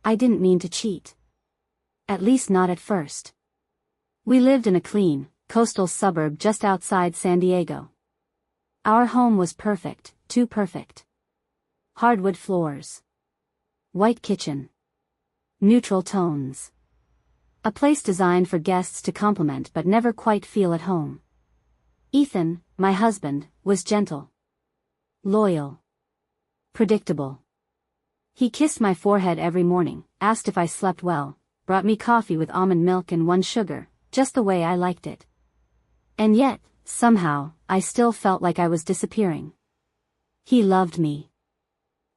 I didn't mean to cheat. At least not at first. We lived in a clean, coastal suburb just outside San Diego. Our home was perfect, too perfect. Hardwood floors. White kitchen. Neutral tones. A place designed for guests to compliment but never quite feel at home. Ethan, my husband, was gentle. Loyal. Predictable. He kissed my forehead every morning, asked if I slept well, brought me coffee with almond milk and 1 sugar, just the way I liked it. And yet, somehow, I still felt like I was disappearing. He loved me.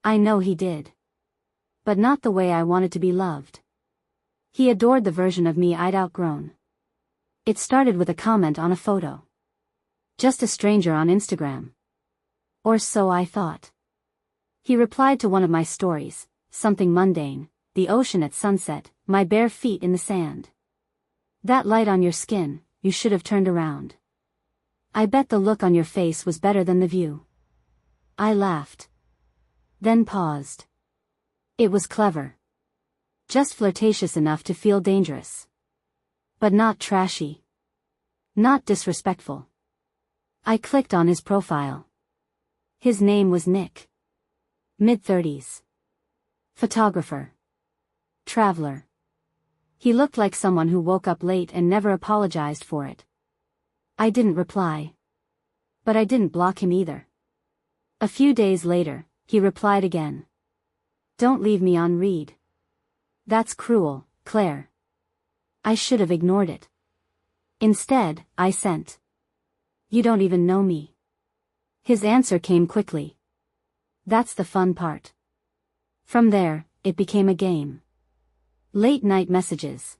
I know he did. But not the way I wanted to be loved. He adored the version of me I'd outgrown. It started with a comment on a photo. Just a stranger on Instagram. Or so I thought. He replied to one of my stories, something mundane, the ocean at sunset, my bare feet in the sand. That light on your skin, you should have turned around. I bet the look on your face was better than the view. I laughed. Then paused. It was clever. Just flirtatious enough to feel dangerous. But not trashy. Not disrespectful. I clicked on his profile. His name was Nick. Mid-30s. Photographer. Traveler. He looked like someone who woke up late and never apologized for it. I didn't reply. But I didn't block him either. A few days later, he replied again. Don't leave me on read. That's cruel, Claire. I should have ignored it. Instead, I sent. You don't even know me. His answer came quickly. That's the fun part. From there, it became a game. Late night messages.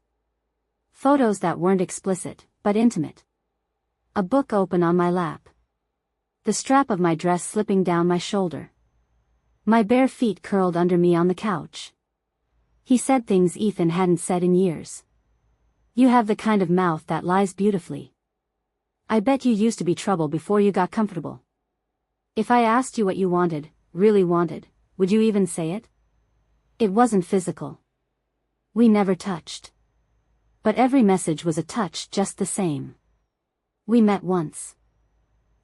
Photos that weren't explicit, but intimate. A book open on my lap. The strap of my dress slipping down my shoulder. My bare feet curled under me on the couch. He said things Ethan hadn't said in years. You have the kind of mouth that lies beautifully. I bet you used to be trouble before you got comfortable. If I asked you what you wanted, really wanted, would you even say it? It wasn't physical. We never touched. But every message was a touch just the same. We met once.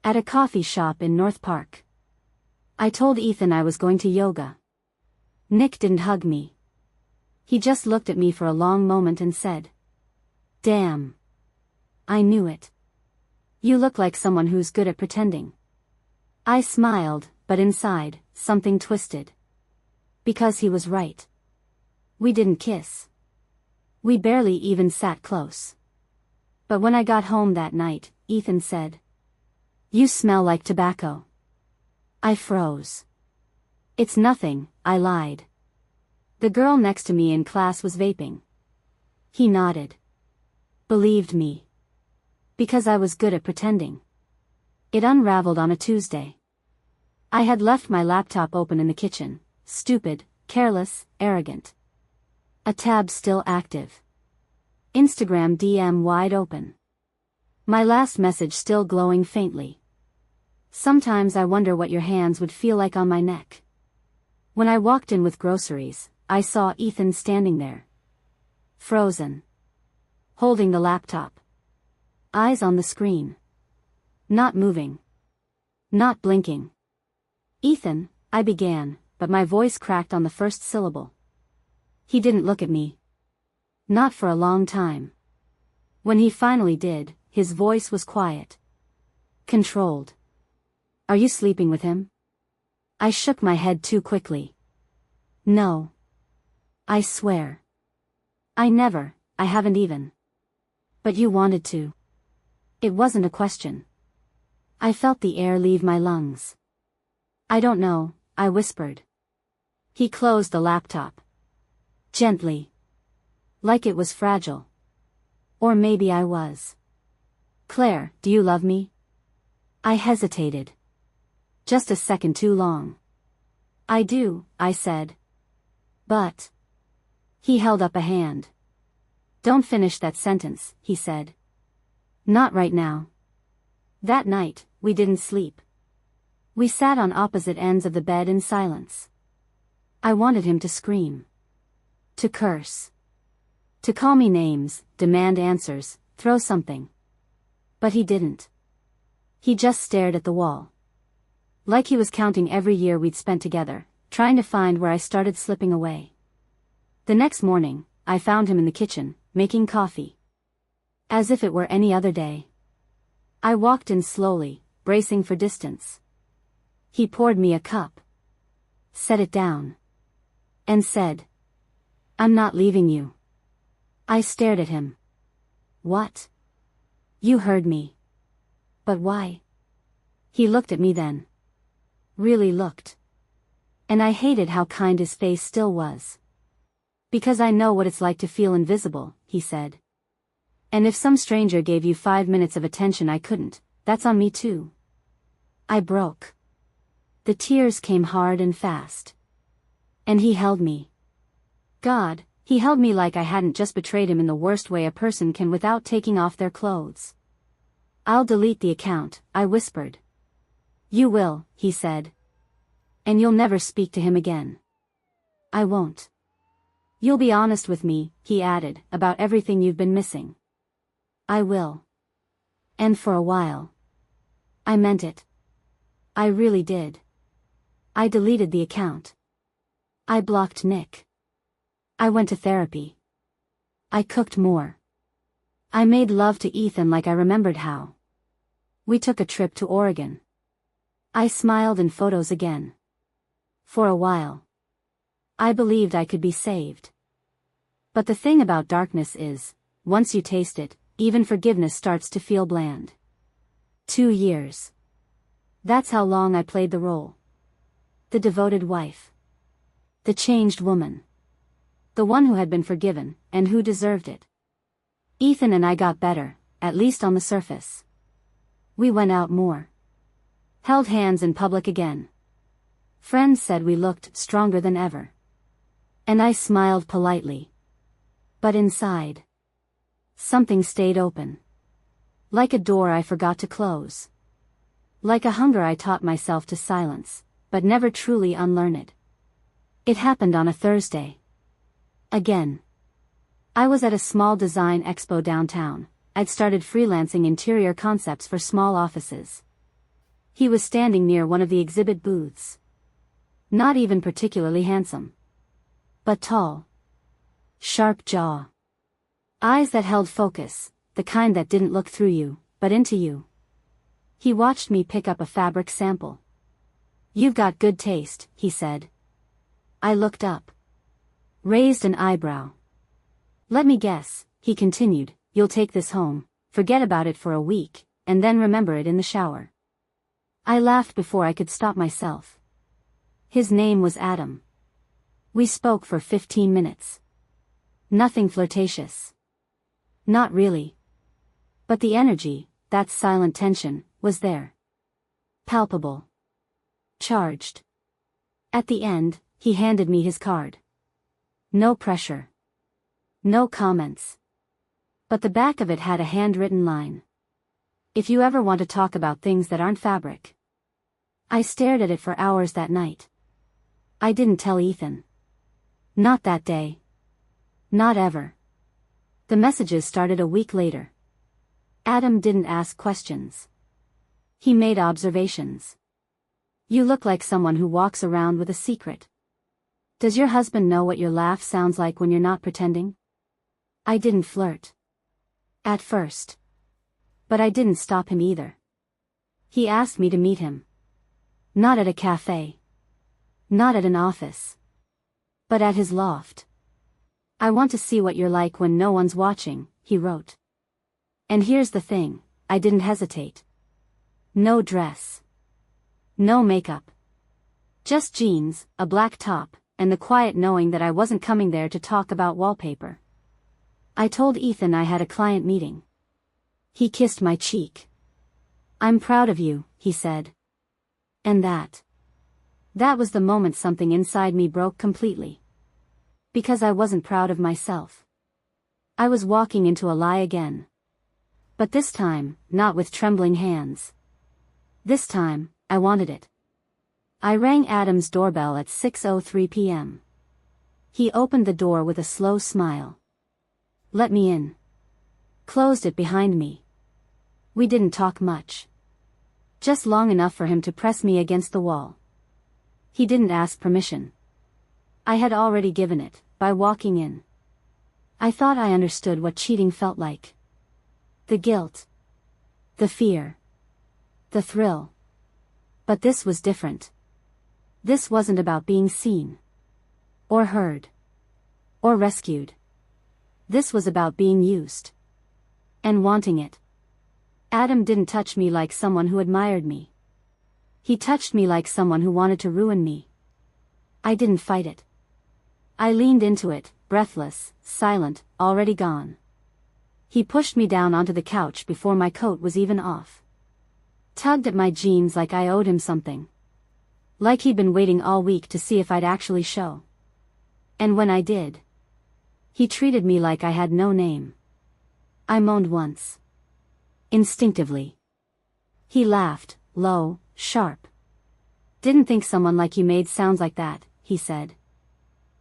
At a coffee shop in North Park. I told Ethan I was going to yoga. Nick didn't hug me. He just looked at me for a long moment and said, "Damn. I knew it. You look like someone who's good at pretending." I smiled, but inside, something twisted. Because he was right. We didn't kiss. We barely even sat close. But when I got home that night, Ethan said, "You smell like tobacco." I froze. "It's nothing," I lied. The girl next to me in class was vaping. He nodded. Believed me. Because I was good at pretending. It unraveled on a Tuesday. I had left my laptop open in the kitchen, stupid, careless, arrogant. A tab still active. Instagram DM wide open. My last message still glowing faintly. Sometimes I wonder what your hands would feel like on my neck. When I walked in with groceries, I saw Ethan standing there. Frozen. Holding the laptop. Eyes on the screen. Not moving. Not blinking. "Ethan," I began, but my voice cracked on the first syllable. He didn't look at me. Not for a long time. When he finally did, his voice was quiet. Controlled. "Are you sleeping with him?" I shook my head too quickly. "No. I swear. I never, I haven't even." "But you wanted to." It wasn't a question. I felt the air leave my lungs. "I don't know," I whispered. He closed the laptop. Gently. Like it was fragile. Or maybe I was. "Claire, do you love me?" I hesitated. Just a second too long. "I do," I said. "But..." He held up a hand. "Don't finish that sentence," he said. "Not right now." That night, we didn't sleep. We sat on opposite ends of the bed in silence. I wanted him to scream. To curse. To call me names, demand answers, throw something. But he didn't. He just stared at the wall. Like he was counting every year we'd spent together, trying to find where I started slipping away. The next morning, I found him in the kitchen, making coffee. As if it were any other day. I walked in slowly, bracing for distance. He poured me a cup. Set it down. And said, "I'm not leaving you." I stared at him. "What?" "You heard me." "But why?" He looked at me then. Really looked. And I hated how kind his face still was. "Because I know what it's like to feel invisible," he said. "And if some stranger gave you 5 minutes of attention I couldn't, that's on me too." I broke. The tears came hard and fast. And he held me. God, he held me like I hadn't just betrayed him in the worst way a person can without taking off their clothes. "I'll delete the account," I whispered. "You will," he said. "And you'll never speak to him again." "I won't." "You'll be honest with me," he added, "about everything you've been missing." "I will." And for a while. I meant it. I really did. I deleted the account. I blocked Nick. I went to therapy. I cooked more. I made love to Ethan like I remembered how. We took a trip to Oregon. I smiled in photos again. For a while. I believed I could be saved. But the thing about darkness is, once you taste it, even forgiveness starts to feel bland. 2 years. That's how long I played the role. The devoted wife. The changed woman. The one who had been forgiven, and who deserved it. Ethan and I got better, at least on the surface. We went out more. Held hands in public again. Friends said we looked stronger than ever. And I smiled politely. But inside, something stayed open. Like a door I forgot to close. Like a hunger I taught myself to silence, but never truly unlearn it. It happened on a Thursday. Again. I was at a small design expo downtown. I'd started freelancing interior concepts for small offices. He was standing near one of the exhibit booths. Not even particularly handsome. But tall. Sharp jaw. Eyes that held focus, the kind that didn't look through you, but into you. He watched me pick up a fabric sample. "You've got good taste," he said. I looked up. Raised an eyebrow. "Let me guess," he continued, "you'll take this home, forget about it for a week, and then remember it in the shower." I laughed before I could stop myself. His name was Adam. We spoke for 15 minutes. Nothing flirtatious. Not really. But the energy, that silent tension, was there. Palpable. Charged. At the end, he handed me his card. No pressure. No comments. But the back of it had a handwritten line. "If you ever want to talk about things that aren't fabric." I stared at it for hours that night. I didn't tell Ethan. Not that day. Not ever. The messages started a week later. Adam didn't ask questions. He made observations. "You look like someone who walks around with a secret. Does your husband know what your laugh sounds like when you're not pretending?" I didn't flirt. At first. But I didn't stop him either. He asked me to meet him. Not at a cafe. Not at an office. But at his loft. "I want to see what you're like when no one's watching," he wrote. And here's the thing, I didn't hesitate. No dress. No makeup. Just jeans, a black top, and the quiet knowing that I wasn't coming there to talk about wallpaper. I told Ethan I had a client meeting. He kissed my cheek. "I'm proud of you," he said. And that was the moment something inside me broke completely. Because I wasn't proud of myself. I was walking into a lie again. But this time, not with trembling hands. This time, I wanted it. I rang Adam's doorbell at 6:03 p.m. He opened the door with a slow smile. Let me in. Closed it behind me. We didn't talk much. Just long enough for him to press me against the wall. He didn't ask permission. I had already given it, by walking in. I thought I understood what cheating felt like. The guilt. The fear. The thrill. But this was different. This wasn't about being seen. Or heard. Or rescued. This was about being used. And wanting it. Adam didn't touch me like someone who admired me. He touched me like someone who wanted to ruin me. I didn't fight it. I leaned into it, breathless, silent, already gone. He pushed me down onto the couch before my coat was even off. Tugged at my jeans like I owed him something. Like he'd been waiting all week to see if I'd actually show. And when I did, he treated me like I had no name. I moaned once. Instinctively. He laughed, low, sharp. Didn't think someone like you made sounds like that, he said.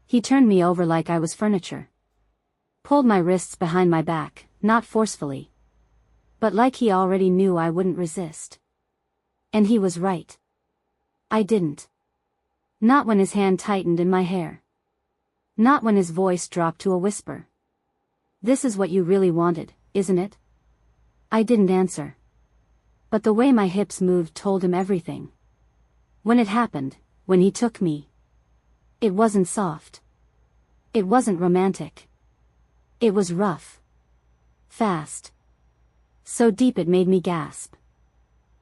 He turned me over like I was furniture. Pulled my wrists behind my back, not forcefully. But like he already knew I wouldn't resist. And he was right. I didn't. Not when his hand tightened in my hair. Not when his voice dropped to a whisper. This is what you really wanted, isn't it? I didn't answer. But the way my hips moved told him everything. When it happened, when he took me. It wasn't soft. It wasn't romantic. It was rough. Fast. So deep it made me gasp.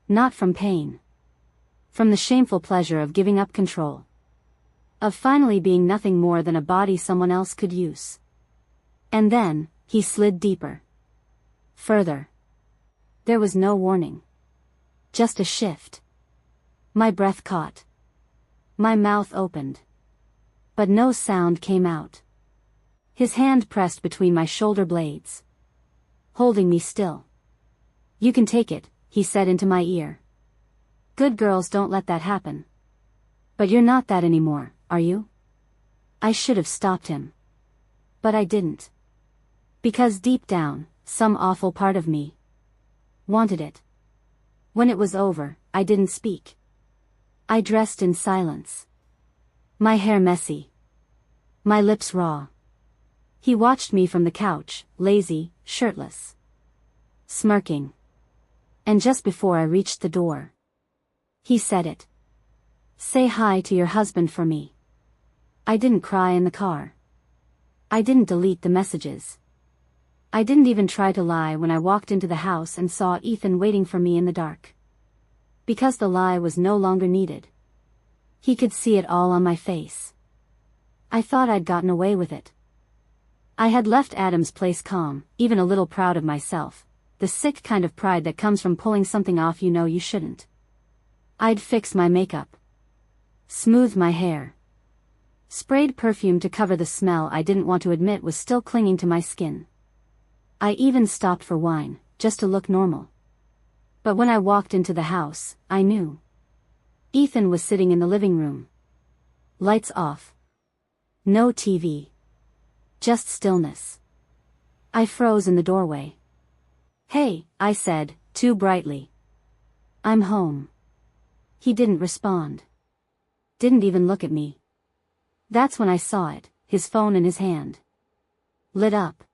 Not from pain. From the shameful pleasure of giving up control. Of finally being nothing more than a body someone else could use. And then, he slid deeper. Further. There was no warning. Just a shift. My breath caught. My mouth opened. But no sound came out. His hand pressed between my shoulder blades. Holding me still. You can take it, he said into my ear. Good girls don't let that happen. But you're not that anymore, are you? I should have stopped him. But I didn't. Because deep down, some awful part of me wanted it. When it was over, I didn't speak. I dressed in silence. My hair messy. My lips raw. He watched me from the couch, lazy, shirtless. Smirking. And just before I reached the door, he said it. Say hi to your husband for me. I didn't cry in the car. I didn't delete the messages. I didn't even try to lie when I walked into the house and saw Ethan waiting for me in the dark. Because the lie was no longer needed. He could see it all on my face. I thought I'd gotten away with it. I had left Adam's place calm, even a little proud of myself, the sick kind of pride that comes from pulling something off you know you shouldn't. I'd fixed my makeup. Smoothed my hair. Sprayed perfume to cover the smell I didn't want to admit was still clinging to my skin. I even stopped for wine, just to look normal. But when I walked into the house, I knew. Ethan was sitting in the living room. Lights off. No TV. Just stillness. I froze in the doorway. Hey, I said, too brightly. I'm home. He didn't respond. Didn't even look at me. That's when I saw it, his phone in his hand. Lit up.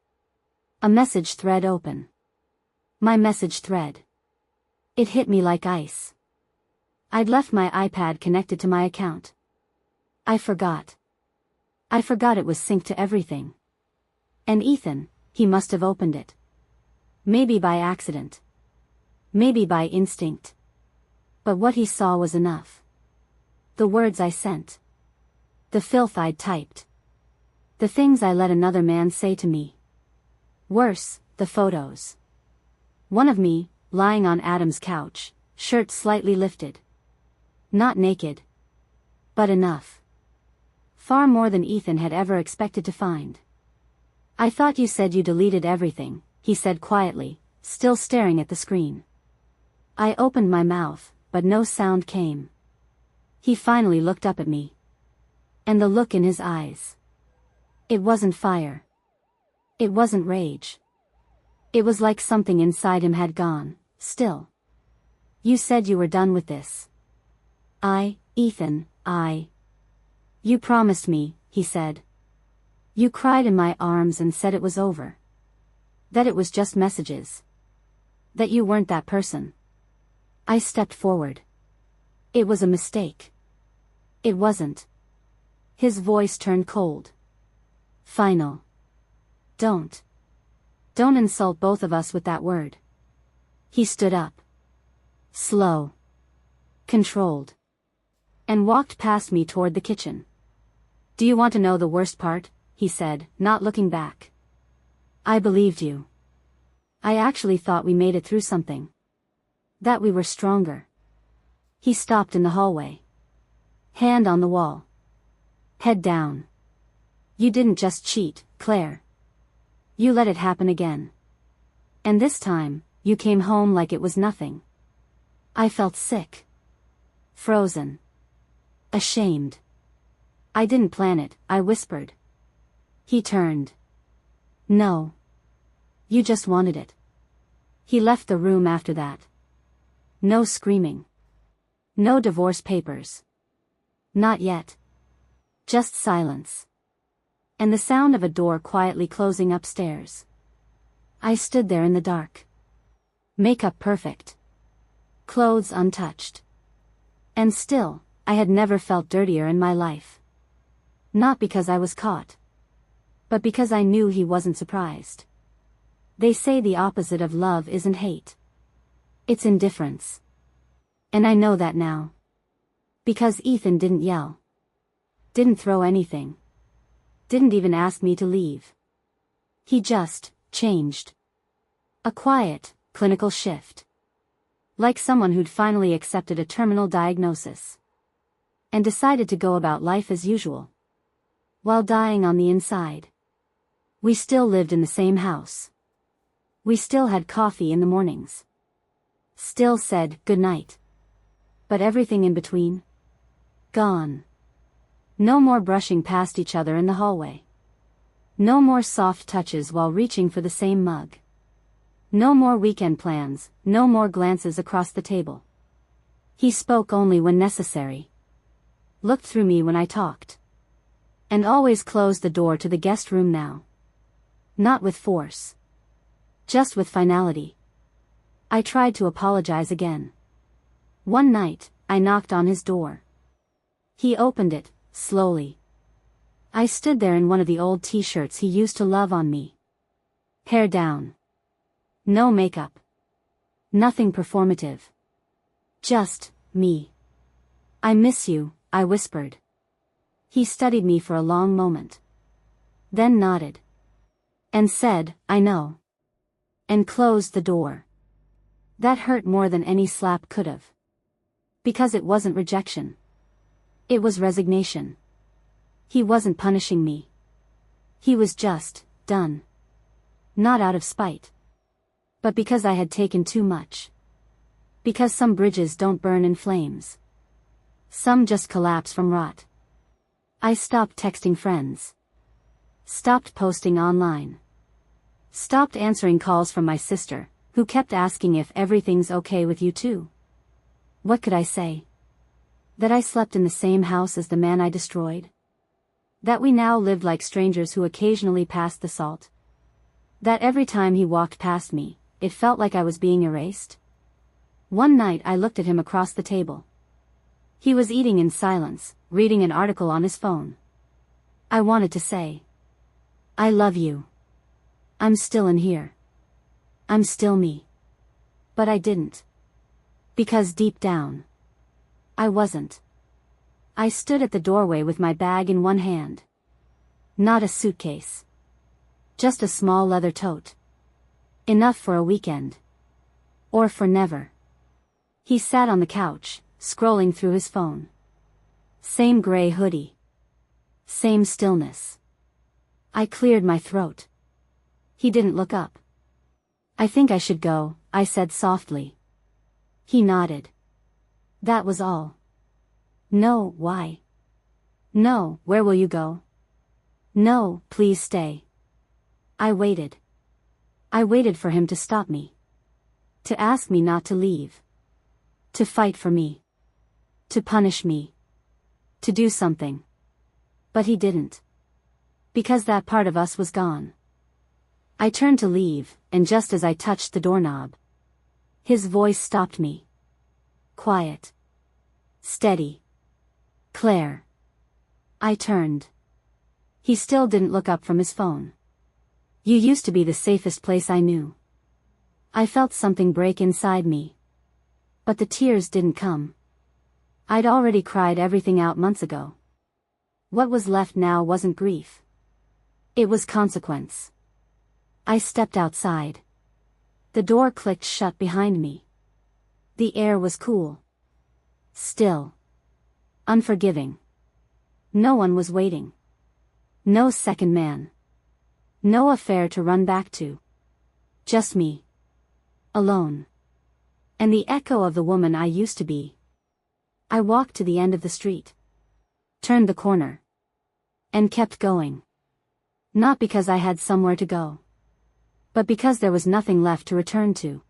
A message thread open. My message thread. It hit me like ice. I'd left my iPad connected to my account. I forgot. I forgot it was synced to everything. And Ethan, he must have opened it. Maybe by accident. Maybe by instinct. But what he saw was enough. The words I sent. The filth I'd typed. The things I let another man say to me. Worse, the photos. One of me, lying on Adam's couch, shirt slightly lifted. Not naked. But enough. Far more than Ethan had ever expected to find. I thought you said you deleted everything, he said quietly, still staring at the screen. I opened my mouth, but no sound came. He finally looked up at me. And the look in his eyes. It wasn't fire. It wasn't rage. It was like something inside him had gone, still. You said you were done with this. Ethan. You promised me, he said. You cried in my arms and said it was over. That it was just messages. That you weren't that person. I stepped forward. It was a mistake. It wasn't. His voice turned cold. Final. Don't insult both of us with that word. He stood up. Slow. Controlled. And walked past me toward the kitchen. Do you want to know the worst part? He said, not looking back. I believed you. I actually thought we made it through something. That we were stronger. He stopped in the hallway. Hand on the wall. Head down. You didn't just cheat, Claire. You let it happen again. And this time, you came home like it was nothing. I felt sick. Frozen. Ashamed. I didn't plan it, I whispered. He turned. No. You just wanted it. He left the room after that. No screaming. No divorce papers. Not yet. Just silence. And the sound of a door quietly closing upstairs. I stood there in the dark. Makeup perfect. Clothes untouched. And still, I had never felt dirtier in my life. Not because I was caught. But because I knew he wasn't surprised. They say the opposite of love isn't hate. It's indifference. And I know that now. Because Ethan didn't yell. Didn't throw anything. Didn't even ask me to leave. He just changed. A quiet, clinical shift. Like someone who'd finally accepted a terminal diagnosis. And decided to go about life as usual. While dying on the inside. We still lived in the same house. We still had coffee in the mornings. Still said good night. But everything in between? Gone. No more brushing past each other in the hallway. No more soft touches while reaching for the same mug. No more weekend plans, no more glances across the table. He spoke only when necessary. Looked through me when I talked. And always closed the door to the guest room now. Not with force. Just with finality. I tried to apologize again. One night, I knocked on his door. He opened it, slowly. I stood there in one of the old t-shirts he used to love on me. Hair down. No makeup. Nothing performative. Just me. I miss you, I whispered. He studied me for a long moment. Then nodded. And said, I know. And closed the door. That hurt more than any slap could have. Because it wasn't rejection. It was resignation. He wasn't punishing me. He was just done. Not out of spite. But because I had taken too much. Because some bridges don't burn in flames. Some just collapse from rot. I stopped texting friends. Stopped posting online. Stopped answering calls from my sister, who kept asking if everything's okay with you too. What could I say? That I slept in the same house as the man I destroyed? That we now lived like strangers who occasionally passed the salt? That every time he walked past me, it felt like I was being erased? One night I looked at him across the table. He was eating in silence, reading an article on his phone. I wanted to say, I love you. I'm still in here. I'm still me. But I didn't. Because deep down, I wasn't. I stood at the doorway with my bag in one hand. Not a suitcase. Just a small leather tote. Enough for a weekend. Or for never. He sat on the couch, scrolling through his phone. Same gray hoodie. Same stillness. I cleared my throat. He didn't look up. I think I should go, I said softly. He nodded. That was all. No, why? No, where will you go? No, please stay. I waited. I waited for him to stop me. To ask me not to leave. To fight for me. To punish me. To do something. But he didn't. Because that part of us was gone. I turned to leave, and just as I touched the doorknob, his voice stopped me. Quiet. Steady. Claire. I turned. He still didn't look up from his phone. You used to be the safest place I knew. I felt something break inside me. But the tears didn't come. I'd already cried everything out months ago. What was left now wasn't grief. It was consequence. I stepped outside. The door clicked shut behind me. The air was cool. Still. Unforgiving. No one was waiting. No second man. No affair to run back to. Just me. Alone. And the echo of the woman I used to be. I walked to the end of the street. Turned the corner. And kept going. Not because I had somewhere to go. But because there was nothing left to return to.